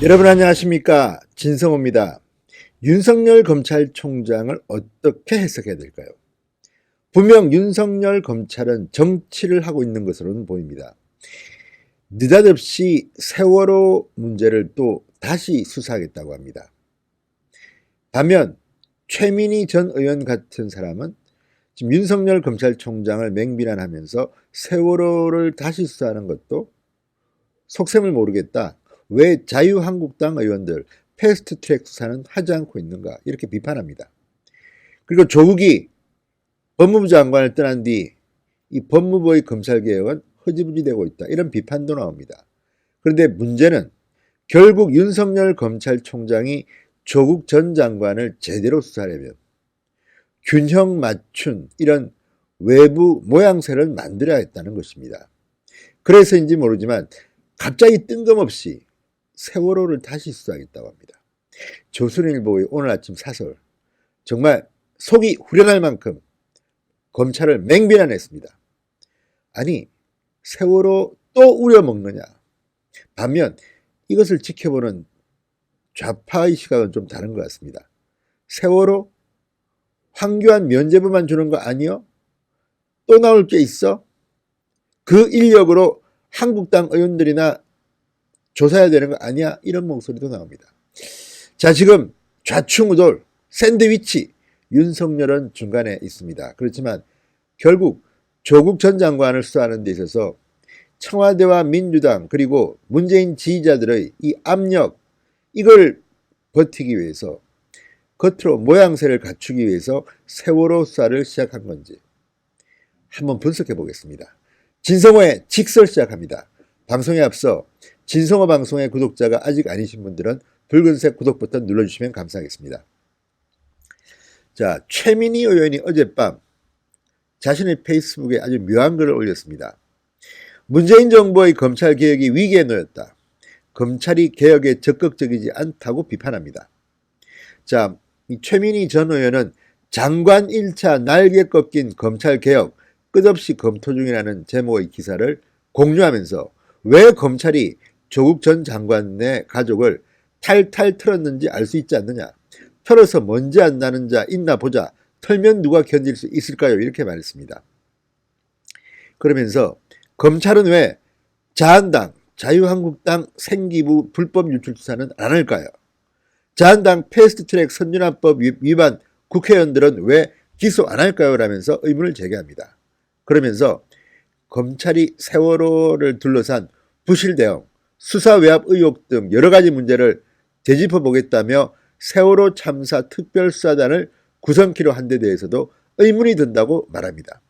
여러분 안녕하십니까? 진성호입니다. 윤석열 검찰총장을 어떻게 해석해야 될까요? 분명 윤석열 검찰은 정치를 하고 있는 것으로는 보입니다. 느닷없이 세월호 문제를 또 다시 수사하겠다고 합니다. 반면 최민희 전 의원 같은 사람은 지금 윤석열 검찰총장을 맹비난하면서 세월호를 다시 수사하는 것도 속셈을 모르겠다. 왜 자유한국당 의원들 패스트트랙 수사는 하지 않고 있는가 이렇게 비판합니다. 그리고 조국이 법무부 장관을 떠난 뒤 이 법무부의 검찰개혁은 허지부지되고 있다 이런 비판도 나옵니다. 그런데 문제는 결국 윤석열 검찰총장이 조국 전 장관을 제대로 수사하려면 균형 맞춘 이런 외부 모양새를 만들어야 했다는 것입니다. 그래서인지 모르지만 갑자기 뜬금없이 세월호를 다시 수사하겠다고 합니다. 조선일보의 오늘 아침 사설, 정말 속이 후련할 만큼 검찰을 맹비난했습니다. 아니, 세월호 또 우려먹느냐. 반면 이것을 지켜보는 좌파의 시각은 좀 다른 것 같습니다. 세월호 황교안 면죄부만 주는 거 아니요? 또 나올 게 있어? 그 인력으로 한국당 의원들이나 조사해야 되는 거 아니야? 이런 목소리도 나옵니다. 자, 지금 좌충우돌 샌드위치 윤석열은 중간에 있습니다. 그렇지만 결국 조국 전 장관을 수사하는 데 있어서 청와대와 민주당 그리고 문재인 지지자들의 이 압력, 이걸 버티기 위해서 겉으로 모양새를 갖추기 위해서 세월호 수사를 시작한 건지 한번 분석해 보겠습니다. 진성호의 직설 시작합니다. 방송에 앞서 진성호 방송의 구독자가 아직 아니신 분들은 붉은색 구독 버튼 눌러주시면 감사하겠습니다. 자, 최민희 의원이 어젯밤 자신의 페이스북에 아주 묘한 글을 올렸습니다. 문재인 정부의 검찰 개혁이 위기에 놓였다. 검찰이 개혁에 적극적이지 않다고 비판합니다. 자, 이 최민희 전 의원은 장관 1차 날개 꺾인 검찰 개혁 끝없이 검토 중이라는 제목의 기사를 공유하면서 왜 검찰이 조국 전 장관의 가족을 탈탈 털었는지 알 수 있지 않느냐. 털어서 먼지 안 나는 자 있나 보자. 털면 누가 견딜 수 있을까요? 이렇게 말했습니다. 그러면서 검찰은 왜 자한당, 자유한국당 생기부 불법 유출 수사는 안 할까요? 자한당 패스트트랙 선진화법 위반 국회의원들은 왜 기소 안 할까요? 라면서 의문을 제기합니다. 그러면서 검찰이 세월호를 둘러싼 부실 대응, 수사 외압 의혹 등 여러 가지 문제를 되짚어 보겠다며 세월호 참사 특별수사단을 구성키로 한 데 대해서도 의문이 든다고 말합니다.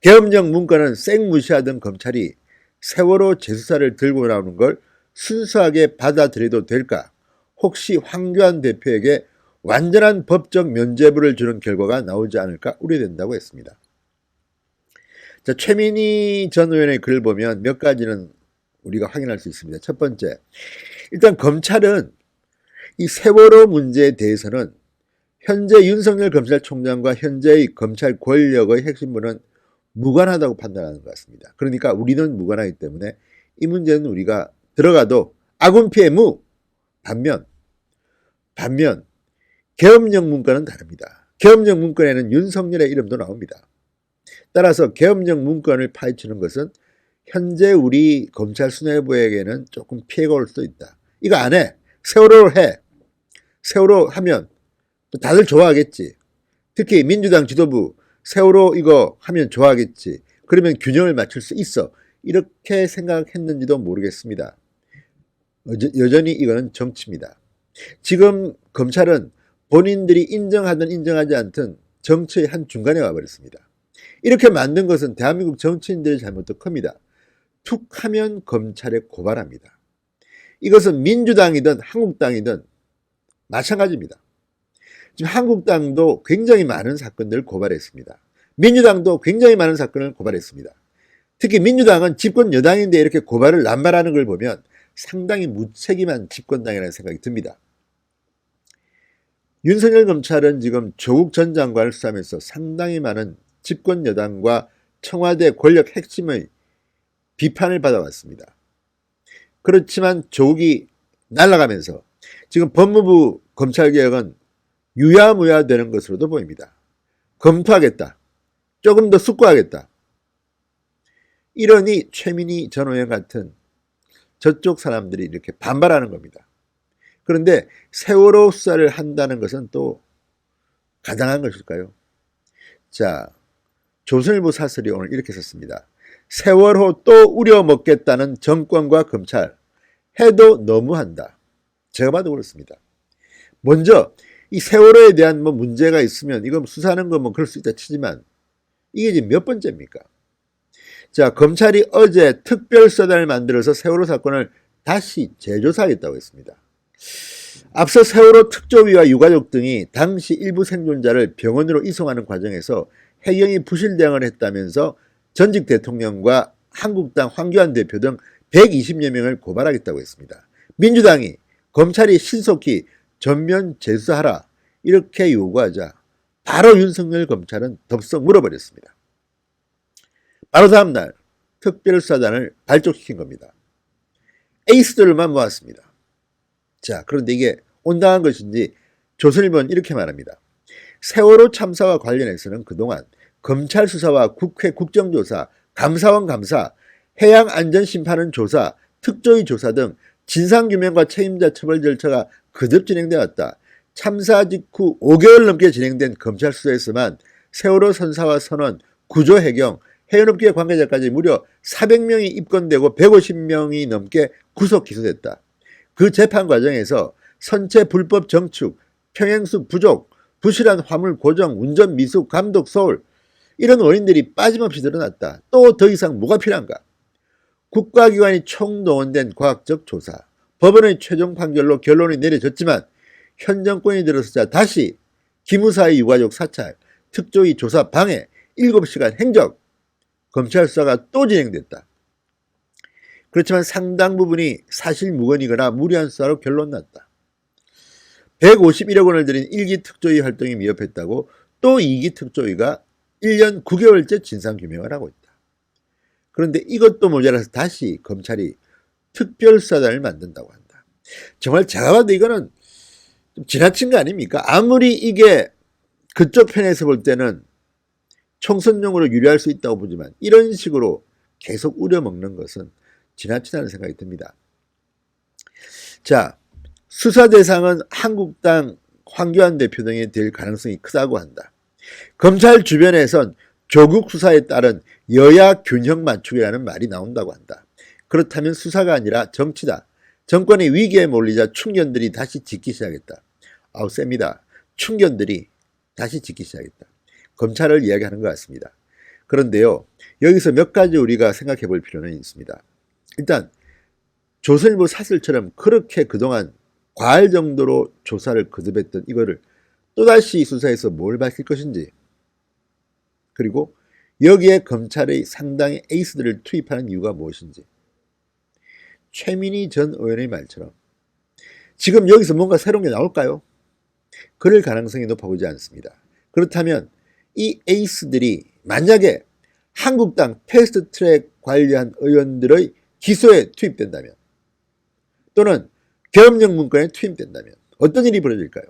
계엄령 문건은 쌩 무시하던 검찰이 세월호 재수사를 들고 나오는 걸 순수하게 받아들여도 될까? 혹시 황교안 대표에게 완전한 법적 면죄부를 주는 결과가 나오지 않을까 우려된다고 했습니다. 자, 최민희 전 의원의 글을 보면 몇 가지는 우리가 확인할 수 있습니다. 첫 번째, 일단 검찰은 이 세월호 문제에 대해서는 현재 윤석열 검찰총장과 현재의 검찰 권력의 핵심부는 무관하다고 판단하는 것 같습니다. 그러니까 우리는 무관하기 때문에 이 문제는 우리가 들어가도 아군 피해 무. 반면 계엄령 문건은 다릅니다. 계엄령 문건에는 윤석열의 이름도 나옵니다. 따라서 계엄령 문건을 파헤치는 것은 현재 우리 검찰 수뇌부에게는 조금 피해가 올 수도 있다. 이거 안 해. 세월호를 해. 세월호 하면 다들 좋아하겠지. 특히 민주당 지도부 세월호 이거 하면 좋아하겠지. 그러면 균형을 맞출 수 있어. 이렇게 생각했는지도 모르겠습니다. 여전히 이거는 정치입니다. 지금 검찰은 본인들이 인정하든 인정하지 않든 정치의 한 중간에 와버렸습니다. 이렇게 만든 것은 대한민국 정치인들의 잘못도 큽니다. 툭 하면 검찰에 고발합니다. 이것은 민주당이든 한국당이든 마찬가지입니다. 지금 한국당도 굉장히 많은 사건들을 고발했습니다. 민주당도 굉장히 많은 사건을 고발했습니다. 특히 민주당은 집권 여당인데 이렇게 고발을 남발하는 걸 보면 상당히 무책임한 집권당이라는 생각이 듭니다. 윤석열 검찰은 지금 조국 전 장관을 수사하면서 상당히 많은 집권 여당과 청와대 권력 핵심의 비판을 받아왔습니다. 그렇지만 조국이 날아가면서 지금 법무부 검찰개혁은 유야무야 되는 것으로도 보입니다. 검토하겠다. 조금 더 숙고하겠다. 이러니 최민희 전 의원 같은 저쪽 사람들이 이렇게 반발하는 겁니다. 그런데 세월호 수사를 한다는 것은 또 가당한 것일까요? 자, 조선일보 사설이 오늘 이렇게 썼습니다. 세월호 또 우려먹겠다는 정권과 검찰, 해도 너무한다. 제가 봐도 그렇습니다. 먼저 이 세월호에 대한 문제가 있으면 이거 수사하는 건 그럴 수 있다 치지만 이게 지금 몇 번째입니까? 자, 검찰이 어제 특별수사단을 만들어서 세월호 사건을 다시 재조사하겠다고 했습니다. 앞서 세월호 특조위와 유가족 등이 당시 일부 생존자를 병원으로 이송하는 과정에서 해경이 부실 대응을 했다면서 전직 대통령과 한국당 황교안 대표 등 120여 명을 고발하겠다고 했습니다. 민주당이 검찰이 신속히 전면 재수하라 이렇게 요구하자 바로 윤석열 검찰은 덥석 물어버렸습니다. 바로 다음날 특별수사단을 발족시킨 겁니다. 에이스들만 모았습니다. 자, 그런데 이게 온당한 것인지 조선일보는 이렇게 말합니다. 세월호 참사와 관련해서는 그동안 검찰 수사와 국회 국정조사, 감사원 감사, 해양안전심판원 조사, 특조위 조사 등 진상규명과 책임자 처벌 절차가 거듭 진행되어 왔다. 참사 직후 5개월 넘게 진행된 검찰 수사에서만 세월호 선사와 선원, 구조 해경, 해운업계 관계자까지 무려 400명이 입건되고 150명이 넘게 구속 기소됐다. 그 재판 과정에서 선체 불법 정축, 평행수 부족, 부실한 화물 고정, 운전 미숙, 감독 소홀 이런 원인들이 빠짐없이 드러났다. 또 더 이상 뭐가 필요한가? 국가기관이 총동원된 과학적 조사, 법원의 최종 판결로 결론이 내려졌지만 현 정권이 들어서자 다시 기무사의 유가족 사찰, 특조위 조사 방해, 7시간 행적, 검찰 수사가 또 진행됐다. 그렇지만 상당 부분이 사실무근이거나 무리한 수사로 결론났다. 151억 원을 들인 1기 특조위 활동이 미흡했다고 또 2기 특조위가 1년 9개월째 진상규명을 하고 있다. 그런데 이것도 모자라서 다시 검찰이 특별수사단을 만든다고 한다. 정말 제가 봐도 이거는 좀 지나친 거 아닙니까? 아무리 이게 그쪽 편에서 볼 때는 총선용으로 유리할 수 있다고 보지만 이런 식으로 계속 우려먹는 것은 지나치다는 생각이 듭니다. 자, 수사 대상은 한국당 황교안 대표 등이 될 가능성이 크다고 한다. 검찰 주변에선 조국 수사에 따른 여야 균형 맞추기라는 말이 나온다고 한다. 그렇다면 수사가 아니라 정치다. 정권의 위기에 몰리자 충견들이 다시 짓기 시작했다. 아우 셉니다. 충견들이 다시 짓기 시작했다. 검찰을 이야기하는 것 같습니다. 그런데요, 여기서 몇 가지 우리가 생각해 볼 필요는 있습니다. 일단 조선일보 사설처럼 그렇게 그동안 과할 정도로 조사를 거듭했던 이거를 또다시 수사해서 뭘 밝힐 것인지, 그리고 여기에 검찰의 상당히 에이스들을 투입하는 이유가 무엇인지, 최민희 전 의원의 말처럼 지금 여기서 뭔가 새로운 게 나올까요? 그럴 가능성이 높아 보이지 않습니다. 그렇다면 이 에이스들이 만약에 한국당 패스트트랙 관련 의원들의 기소에 투입된다면 또는 계엄령 문건에 투입된다면 어떤 일이 벌어질까요?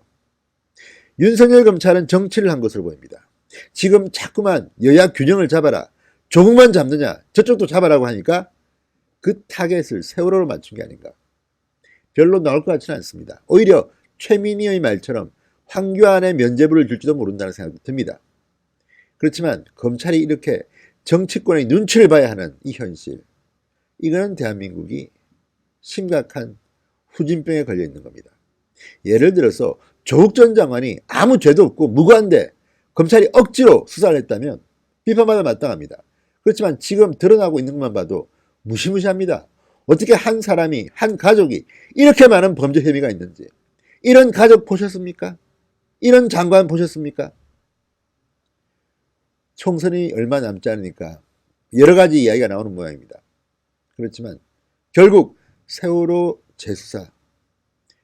윤석열 검찰은 정치를 한 것으로 보입니다. 지금 자꾸만 여야 균형을 잡아라, 조국만 잡느냐, 저쪽도 잡아라고 하니까 그 타겟을 세월호로 맞춘 게 아닌가. 별로 나올 것 같지는 않습니다. 오히려 최민희의 말처럼 황교안의 면죄부를 줄지도 모른다는 생각이 듭니다. 그렇지만 검찰이 이렇게 정치권의 눈치를 봐야 하는 이 현실, 이거는 대한민국이 심각한 후진병에 걸려 있는 겁니다. 예를 들어서 조국 전 장관이 아무 죄도 없고 무고한데 검찰이 억지로 수사를 했다면 비판받아 마땅합니다. 그렇지만 지금 드러나고 있는 것만 봐도 무시무시합니다. 어떻게 한 사람이, 한 가족이 이렇게 많은 범죄 혐의가 있는지, 이런 가족 보셨습니까? 이런 장관 보셨습니까? 총선이 얼마 남지 않으니까 여러 가지 이야기가 나오는 모양입니다. 그렇지만 결국 세월호 재수사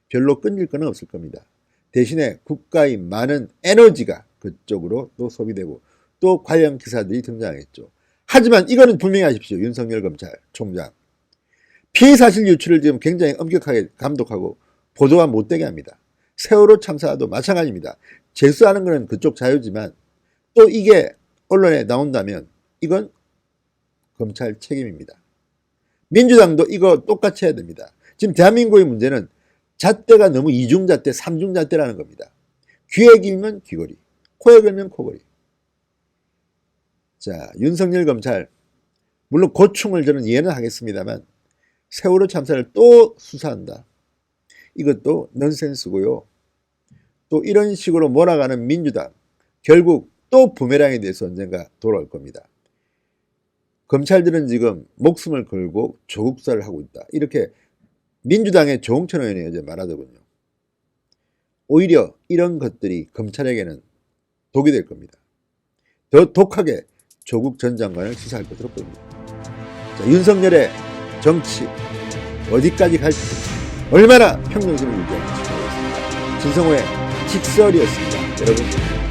별로 끊길 건 없을 겁니다. 대신에 국가의 많은 에너지가 그쪽으로 또 소비되고 또 관련 기사들이 등장하겠죠. 하지만 이거는 분명히 하십시오. 윤석열 검찰총장. 피의사실 유출을 지금 굉장히 엄격하게 감독하고 보도가 못되게 합니다. 세월호 참사도 마찬가지입니다. 재수하는 것은 그쪽 자유지만 또 이게 언론에 나온다면 이건 검찰 책임입니다. 민주당도 이거 똑같이 해야 됩니다. 지금 대한민국의 문제는 잣대가 너무 이중잣대, 삼중잣대라는 겁니다. 귀에 길면 귀걸이, 코에 걸면 코걸이. 자, 윤석열 검찰 물론 고충을 저는 이해는 하겠습니다만 세월호 참사를 또 수사한다. 이것도 넌센스고요. 또 이런 식으로 몰아가는 민주당 결국 또 부메랑에 대해서 언젠가 돌아올 겁니다. 검찰들은 지금 목숨을 걸고 조국사를 하고 있다. 이렇게 민주당의 조홍천 의원이 어제 말하더군요. 오히려 이런 것들이 검찰에게는 독이 될 겁니다. 더 독하게 조국 전 장관을 수사할 것으로 보입니다. 자, 윤석열의 정치 어디까지 갈지 얼마나 평정심을 유지할지 지켜보겠습니다. 진성호의 직설이었습니다. 여러분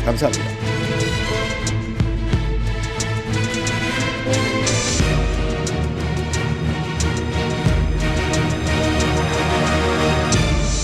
감사합니다.